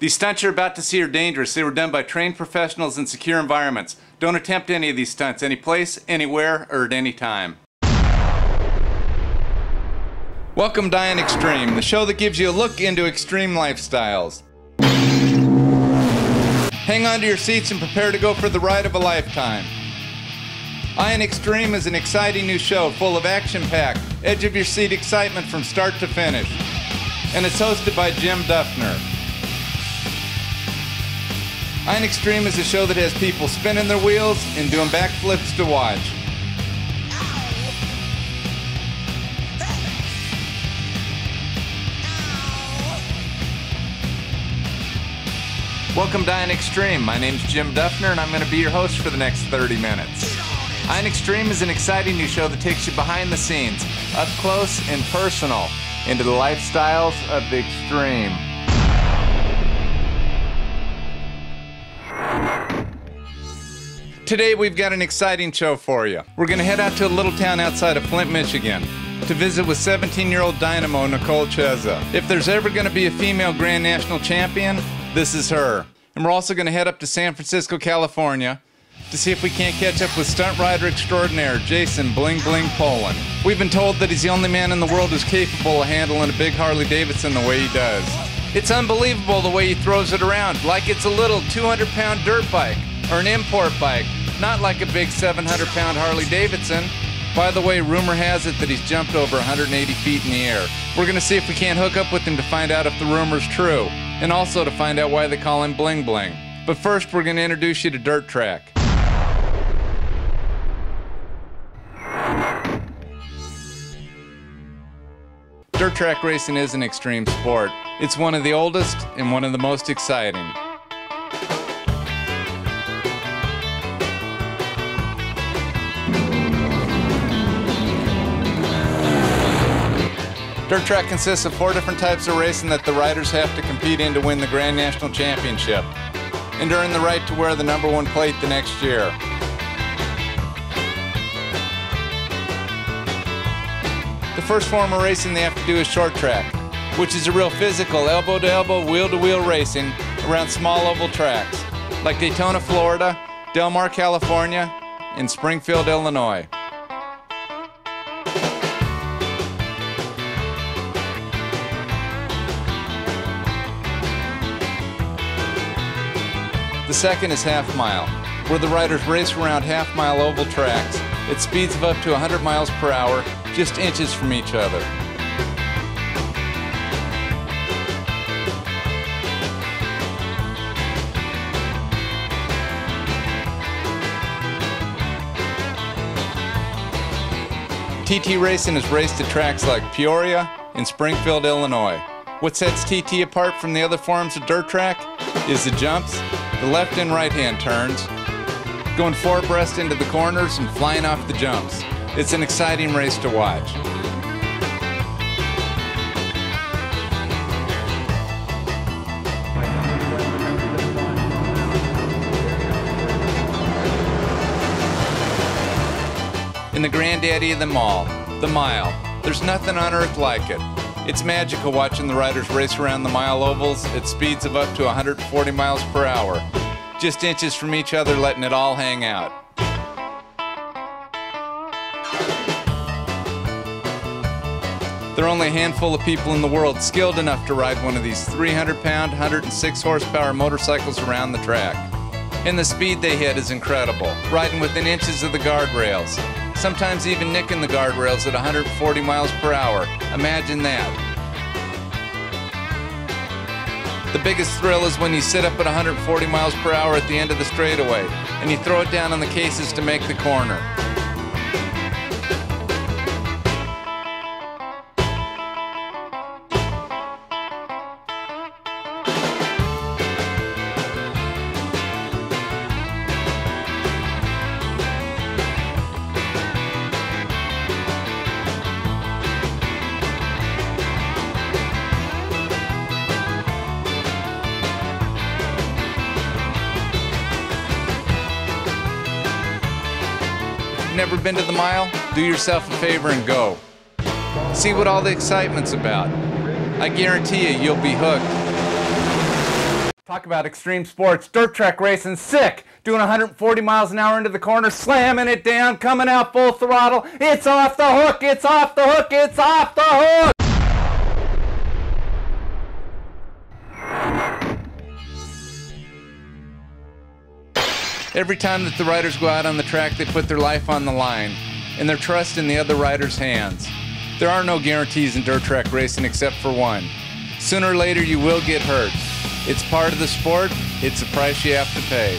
These stunts you're about to see are dangerous. They were done by trained professionals in secure environments. Don't attempt any of these stunts any place, anywhere, or at any time. Welcome to Iron Extreme, the show that gives you a look into extreme lifestyles. Hang on to your seats and prepare to go for the ride of a lifetime. Iron Extreme is an exciting new show full of action-packed, edge-of-your-seat excitement from start to finish. And it's hosted by Jim Duffner. Iron Extreme is a show that has people spinning their wheels and doing backflips to watch. Welcome to Iron Extreme. My name's Jim Duffner and I'm going to be your host for the next 30 minutes. Iron Extreme is an exciting new show that takes you behind the scenes, up close and personal, into the lifestyles of the extreme. Today we've got an exciting show for you. We're going to head out to a little town outside of Flint, Michigan to visit with 17-year-old dynamo Nichole Cheza. If there's ever going to be a female Grand National Champion, this is her. And we're also going to head up to San Francisco, California to see if we can't catch up with stunt rider extraordinaire Jason Bling Poland. We've been told that he's the only man in the world who's capable of handling a big Harley Davidson the way he does. It's unbelievable the way he throws it around, like it's a little 200-pound dirt bike or an import bike, not like a big 700-pound Harley Davidson. By the way, rumor has it that he's jumped over 180 feet in the air. We're gonna see if we can't hook up with him to find out if the rumor's true, and also to find out why they call him Bling Bling. But first, we're gonna introduce you to Dirt Track. Dirt track racing is an extreme sport. It's one of the oldest and one of the most exciting. Dirt track consists of 4 different types of racing that the riders have to compete in to win the Grand National Championship and earn the right to wear the #1 plate the next year. The first form of racing they have to do is short track, which is a real physical elbow-to-elbow, wheel-to-wheel racing around small oval tracks like Daytona, Florida, Del Mar, California, and Springfield, Illinois. The second is half mile, where the riders race around half-mile oval tracks at speeds of up to 100 miles per hour, just inches from each other. TT racing is raced at tracks like Peoria and Springfield, Illinois. What sets TT apart from the other forms of dirt track is the jumps, the left and right hand turns, going 4 abreast into the corners and flying off the jumps. It's an exciting race to watch. In the granddaddy of them all, the mile, there's nothing on earth like it. It's magical watching the riders race around the mile ovals at speeds of up to 140 miles per hour, just inches from each other, letting it all hang out. There are only a handful of people in the world skilled enough to ride one of these 300-pound, 106-horsepower motorcycles around the track. And the speed they hit is incredible, riding within inches of the guardrails, sometimes even nicking the guardrails at 140 miles per hour. Imagine that. The biggest thrill is when you sit up at 140 miles per hour at the end of the straightaway and you throw it down on the cases to make the corner. Never been to the mile? Do yourself a favor and go. See what all the excitement's about. I guarantee you'll be hooked. Talk about extreme sports. Dirt track racing, sick. Doing 140 miles an hour into the corner, slamming it down, coming out full throttle. It's off the hook, it's off the hook, it's off the hook! Every time that the riders go out on the track, they put their life on the line and their trust in the other riders' hands. There are no guarantees in dirt track racing except for one. Sooner or later you will get hurt. It's part of the sport, it's a price you have to pay.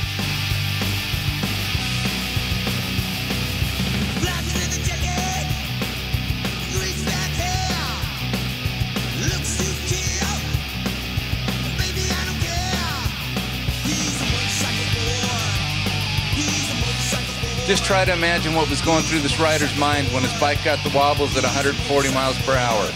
Just try to imagine what was going through this rider's mind when his bike got the wobbles at 140 miles per hour.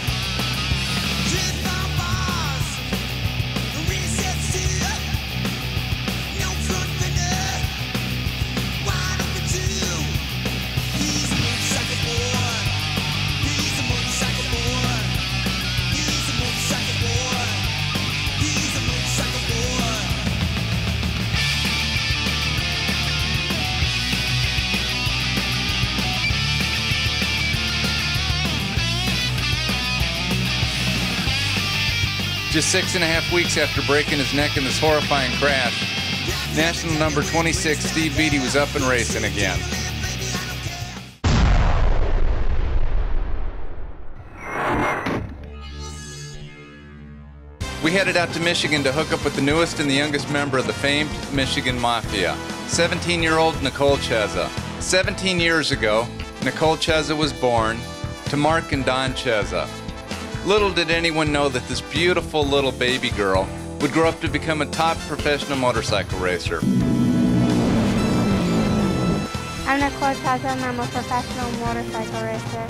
Just 6.5 weeks after breaking his neck in this horrifying crash, national number 26 Steve Beatty was up and racing again. We headed out to Michigan to hook up with the newest and the youngest member of the famed Michigan Mafia, 17-year-old Nichole Cheza. 17 years ago, Nichole Cheza was born to Mark and Don Chezza. Little did anyone know that this beautiful little baby girl would grow up to become a top professional motorcycle racer. I'm Nichole Cheza and I'm a professional motorcycle racer.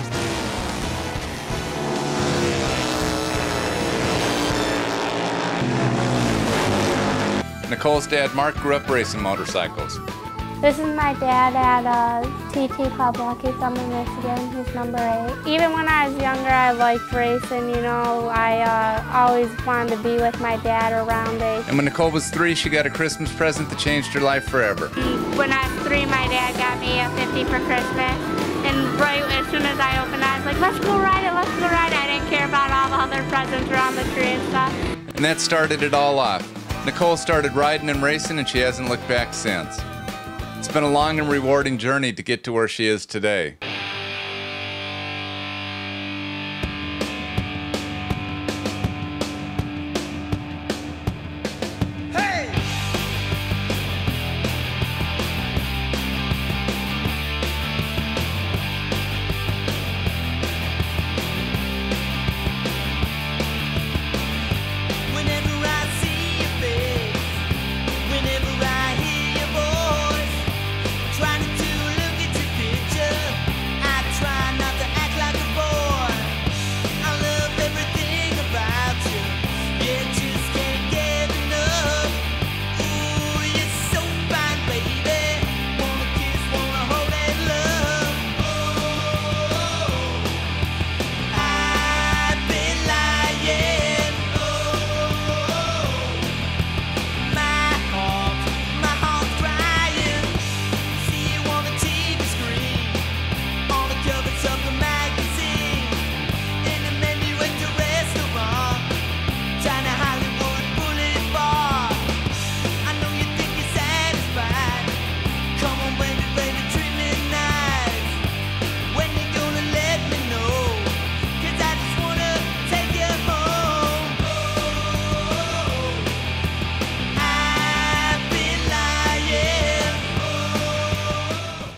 Nicole's dad, Mark, grew up racing motorcycles. This is my dad at TT Club Lucky from Michigan. He's number 8. Even when I was younger, I liked racing, you know. I always wanted to be with my dad around it. And when Nicole was 3, she got a Christmas present that changed her life forever. When I was 3, my dad got me a 50 for Christmas. And right as soon as I opened it, I was like, let's go ride it, let's go ride it. I didn't care about all the other presents around the tree and stuff. And that started it all off. Nicole started riding and racing and she hasn't looked back since. It's been a long and rewarding journey to get to where she is today.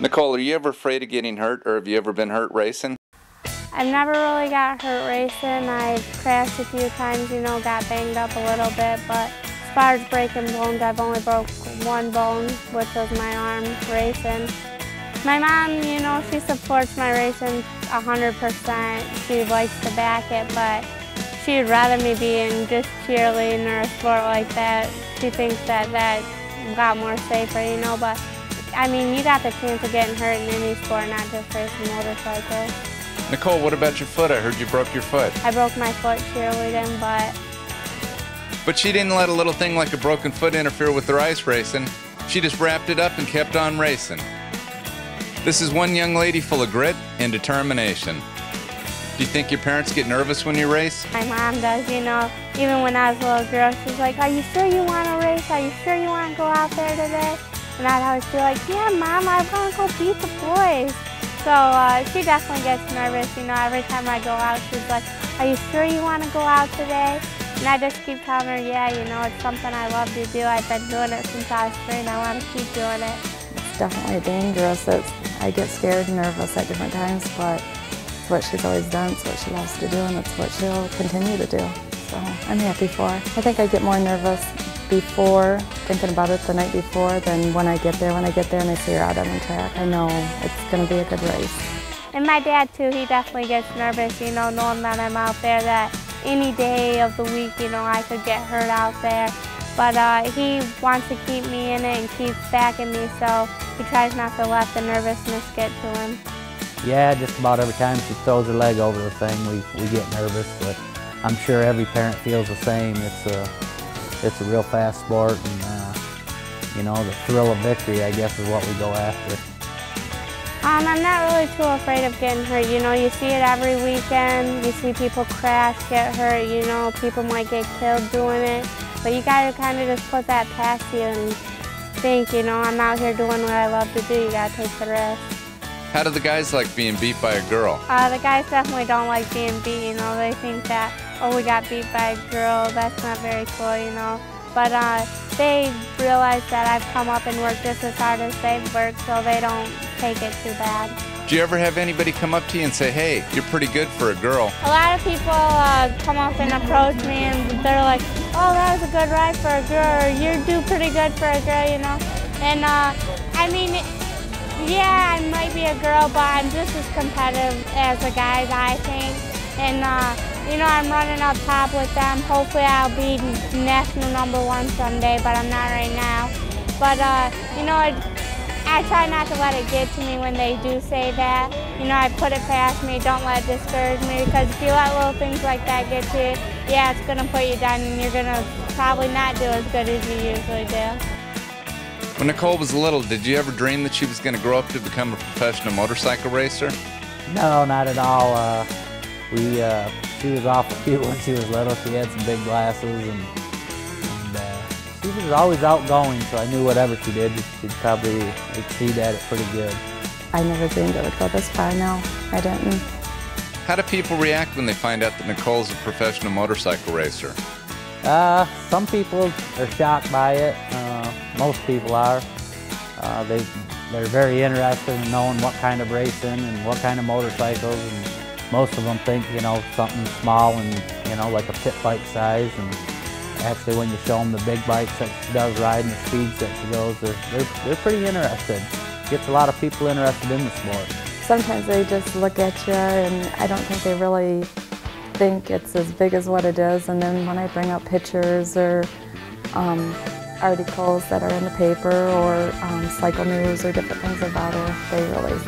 Nicole, are you ever afraid of getting hurt, or have you ever been hurt racing? I've never really got hurt racing. I've crashed a few times, you know, got banged up a little bit, but as far as breaking bones, I've only broke one bone, which was my arm racing. My mom, you know, she supports my racing 100%. She likes to back it, but she'd rather me be in just cheerleading or a sport like that. She thinks that got more safer, you know, but I mean, you got the chance of getting hurt in any sport, not just racing motorcycles. Nicole, what about your foot? I heard you broke your foot. I broke my foot cheerleading, but But she didn't let a little thing like a broken foot interfere with her ice racing. She just wrapped it up and kept on racing. This is one young lady full of grit and determination. Do you think your parents get nervous when you race? My mom does, you know. Even when I was a little girl, she's like, "Are you sure you want to race? Are you sure you want to go out there today?" And I'd always be like, "Yeah, Mom, I want to go beat the boys." So she definitely gets nervous, you know. Every time I go out, she's like, "Are you sure you want to go out today?" And I just keep telling her, "Yeah, you know, it's something I love to do. I've been doing it since I was 3 and I want to keep doing it." It's definitely dangerous. I get scared and nervous at different times, but it's what she's always done, it's what she loves to do, and it's what she'll continue to do. So I'm happy for her. I think I get more nervous before, thinking about it the night before, than when I get there. When I get there and I see her out on the track, I know it's going to be a good race. And my dad too, he definitely gets nervous, you know, knowing that I'm out there, that any day of the week, you know, I could get hurt out there. But he wants to keep me in it and keeps backing me, so he tries not to let the nervousness get to him. Yeah, just about every time she throws her leg over the thing, we get nervous, but I'm sure every parent feels the same. It's a real fast sport, and you know, the thrill of victory, I guess, is what we go after. I'm not really too afraid of getting hurt. You know, you see it every weekend. You see people crash, get hurt. You know, people might get killed doing it. But you gotta kind of just put that past you and think, you know, I'm out here doing what I love to do. You gotta take the risk. How do the guys like being beat by a girl? The guys definitely don't like being beat, you know. They think that, oh, we got beat by a girl, that's not very cool, you know. But they realize that I've come up and worked just as hard as they've worked, so they don't take it too bad. Do you ever have anybody come up to you and say, "Hey, you're pretty good for a girl"? A lot of people come up and approach me and they're like, "Oh, that was a good ride for a girl," or "You do pretty good for a girl," you know. And I mean, yeah, I might be a girl, but I'm just as competitive as the guys, I think. And you know, I'm running up top with them. Hopefully I'll be national #1 someday, but I'm not right now. But you know, I try not to let it get to me when they do say that. You know, I put it past me, don't let it discourage me, because if you let little things like that get to you, yeah, it's going to put you down and you're going to probably not do as good as you usually do. When Nicole was little, did you ever dream that she was going to grow up to become a professional motorcycle racer? No, not at all. She was awful cute when she was little. She had some big glasses, and she was always outgoing, so I knew whatever she did, she'd probably exceed at it pretty good. I never dreamed it would go this far, no, I didn't. How do people react when they find out that Nicole's a professional motorcycle racer? Some people are shocked by it. Most people are. They're very interested in knowing what kind of racing and what kind of motorcycles, and most of them think, you know, something small and, you know, like a pit bike size. And actually, when you show them the big bikes that she does ride and the speeds that she goes, they're pretty interested. Gets a lot of people interested in the sport. Sometimes they just look at you, and I don't think they really think it's as big as what it is. And then when I bring up pictures or articles that are in the paper or cycle news or different things about her, they really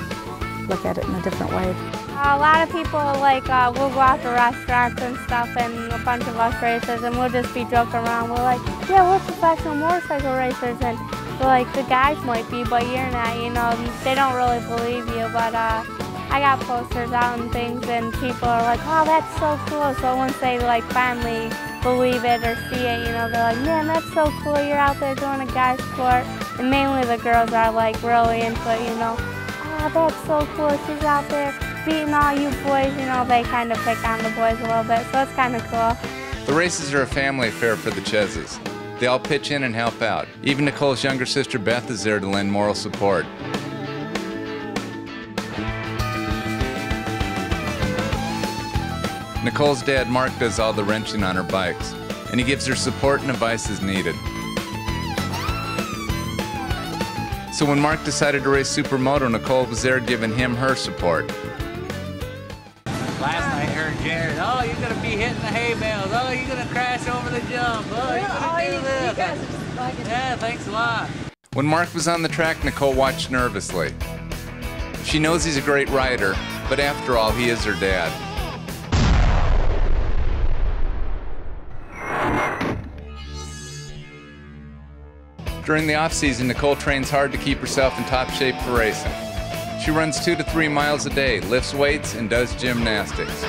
look at it in a different way. A lot of people, like, we'll go out to restaurants and stuff, and a bunch of us racers, and we'll just be joking around. We're like, "Yeah, we're professional motorcycle racers," and we're like, "The guys might be, but you're not," you know. They don't really believe you, but I got posters out and things, and people are like, "Oh, that's so cool." So once they, like, finally believe it or see it, you know, they're like, "Man, that's so cool, you're out there doing a guy sport." And mainly the girls are, like, really into it, you know. "Oh, that's so cool, she's out there beating all you boys," you know. They kind of pick on the boys a little bit, so it's kind of cool. The races are a family affair for the Chezzas. They all pitch in and help out. Even Nicole's younger sister Beth is there to lend moral support. Nicole's dad Mark does all the wrenching on her bikes, and he gives her support and advice as needed. So when Mark decided to race Supermoto, Nicole was there giving him her support. Last night, her and Jared, "Oh, you're going to be hitting the hay bales. Oh, you're going to crash over the jump. Oh, you're going to do this." You guys are just like it. Yeah, thanks a lot. When Mark was on the track, Nicole watched nervously. She knows he's a great rider, but after all, he is her dad. During the off-season, Nicole trains hard to keep herself in top shape for racing. She runs 2 to 3 miles a day, lifts weights, and does gymnastics.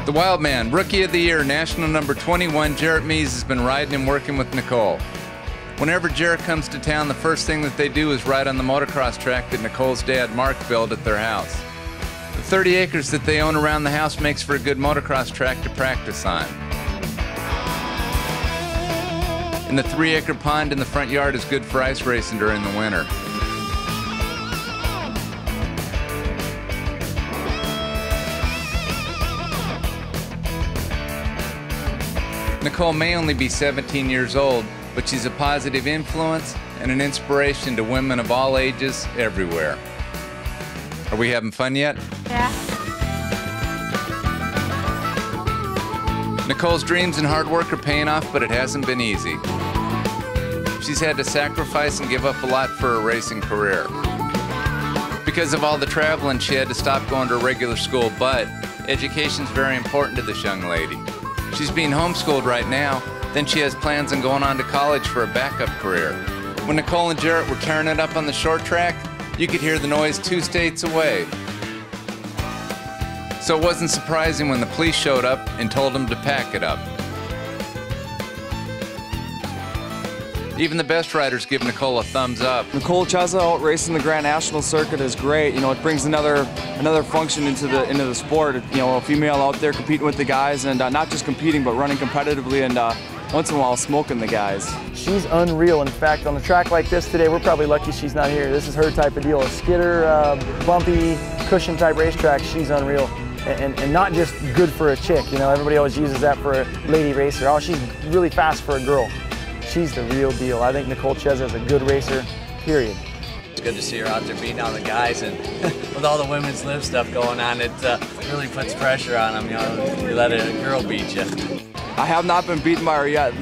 The Wild Man, Rookie of the Year, National number 21, Cheza-Mees has been riding and working with Nicole. Whenever Jarrett comes to town, the first thing that they do is ride on the motocross track that Nicole's dad, Mark, built at their house. The 30 acres that they own around the house makes for a good motocross track to practice on. And the 3-acre pond in the front yard is good for ice racing during the winter. Nicole may only be 17 years old, but she's a positive influence and an inspiration to women of all ages everywhere. Are we having fun yet? Yeah. Nicole's dreams and hard work are paying off, but it hasn't been easy. She's had to sacrifice and give up a lot for her racing career. Because of all the traveling, she had to stop going to a regular school, but education's very important to this young lady. She's being homeschooled right now, then she has plans on going on to college for a backup career. When Nicole and Jarrett were tearing it up on the short track, you could hear the noise 2 states away. So it wasn't surprising when the police showed up and told them to pack it up. Even the best riders give Nicole a thumbs up. Nichole Cheza out racing the Grand National circuit is great. You know, it brings another function into the sport. You know, a female out there competing with the guys, and not just competing, but running competitively, and once in a while smoking the guys. She's unreal. In fact, on a track like this today, we're probably lucky she's not here. This is her type of deal. A skidder, bumpy, cushion type racetrack. She's unreal. And not just good for a chick. You know, everybody always uses that for a lady racer. Oh, she's really fast for a girl. She's the real deal. I think Nichole Cheza is a good racer, period. It's good to see her out there beating on the guys, and with all the women's live stuff going on, it really puts pressure on them. You know, you let a girl beat you. I have not been beaten by her yet,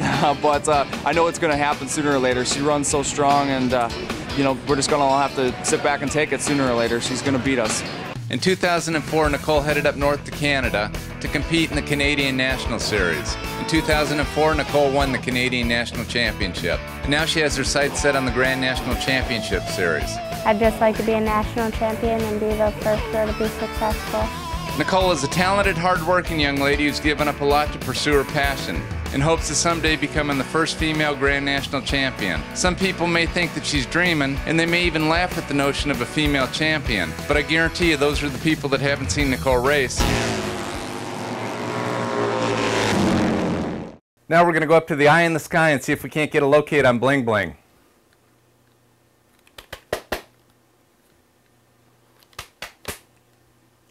but I know it's going to happen sooner or later. She runs so strong, and you know, we're just going to have to sit back and take it sooner or later. She's going to beat us. In 2004, Nicole headed up north to Canada to compete in the Canadian National Series. In 2004, Nicole won the Canadian National Championship. And now she has her sights set on the Grand National Championship Series. I'd just like to be a national champion and be the first girl to be successful. Nicole is a talented, hard-working young lady who's given up a lot to pursue her passion in hopes of someday becoming the first female Grand National Champion. Some people may think that she's dreaming, and they may even laugh at the notion of a female champion, but I guarantee you those are the people that haven't seen Nicole race. Now we're going to go up to the eye in the sky and see if we can't get a locate on Bling Bling.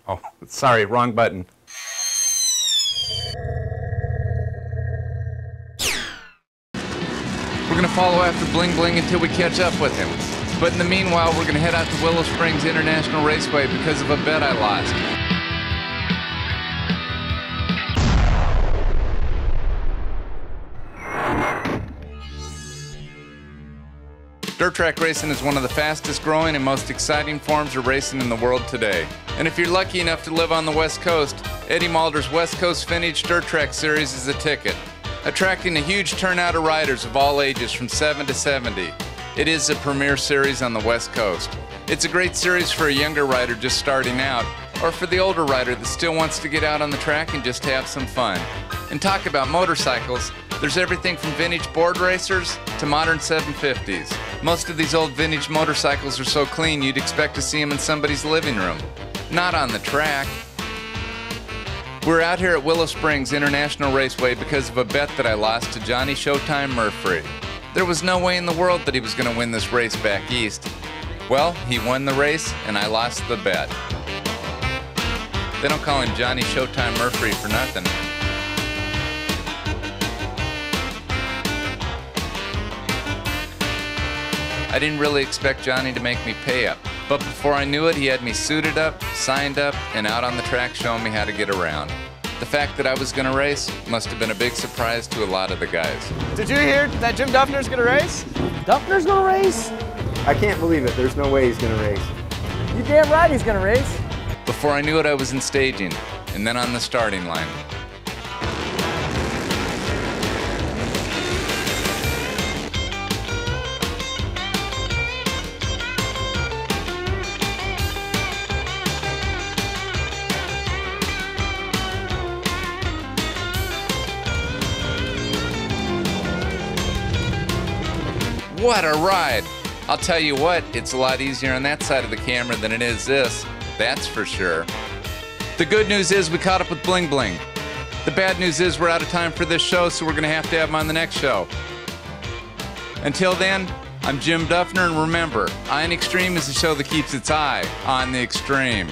Oh, sorry, wrong button. We're going to follow after Bling Bling until we catch up with him. But in the meanwhile, we're going to head out to Willow Springs International Raceway because of a bet I lost. Dirt track racing is one of the fastest growing and most exciting forms of racing in the world today. And if you're lucky enough to live on the West Coast, Eddie Mulder's West Coast Vintage Dirt Track Series is a ticket, attracting a huge turnout of riders of all ages from 7 to 70. It is the premier series on the West Coast. It's a great series for a younger rider just starting out, or for the older rider that still wants to get out on the track and just have some fun. And talk about motorcycles, there's everything from vintage board racers to modern 750s. Most of these old vintage motorcycles are so clean you'd expect to see them in somebody's living room. Not on the track. We're out here at Willow Springs International Raceway because of a bet that I lost to Johnny Showtime Murphy. There was no way in the world that he was going to win this race back east. Well, he won the race and I lost the bet. They don't call him Johnny Showtime Murphy for nothing. I didn't really expect Johnny to make me pay up, but before I knew it, he had me suited up, signed up, and out on the track showing me how to get around. The fact that I was going to race must have been a big surprise to a lot of the guys. Did you hear that Jim Duffner's going to race? Duffner's going to race? I can't believe it. There's no way he's going to race. You damn right he's going to race. Before I knew it, I was in staging, and then on the starting line. What a ride! I'll tell you what, it's a lot easier on that side of the camera than it is this, that's for sure. The good news is we caught up with Bling Bling. The bad news is we're out of time for this show, so we're going to have him on the next show. Until then, I'm Jim Duffner, and remember, Iron Extreme is the show that keeps its eye on the extreme.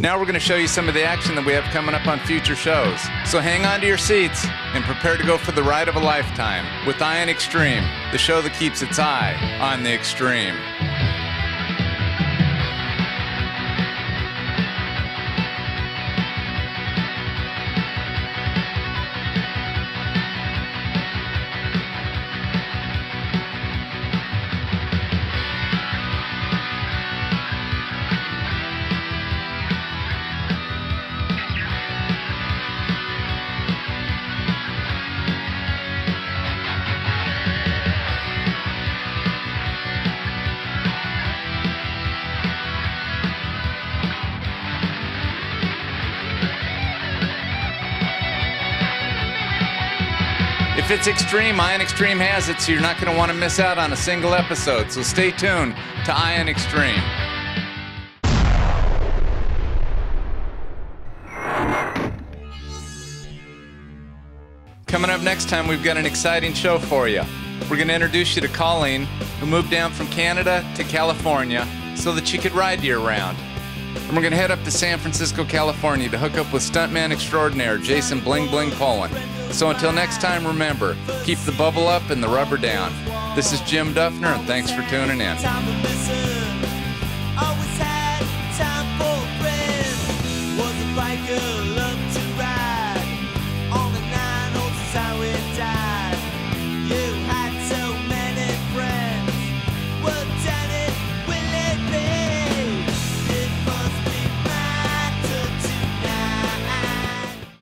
Now we're going to show you some of the action that we have coming up on future shows. So hang on to your seats and prepare to go for the ride of a lifetime with Iron Extreme, the show that keeps its eye on the extreme. If it's extreme, Iron Extreme has it, so you're not going to want to miss out on a single episode. So stay tuned to Iron Extreme. Coming up next time, we've got an exciting show for you. We're going to introduce you to Colleen, who moved down from Canada to California so that she could ride year-round. And we're going to head up to San Francisco, California to hook up with stuntman extraordinaire Jason Bling Bling Poland. So until next time, remember, keep the bubble up and the rubber down. This is Jim Duffner, and thanks for tuning in.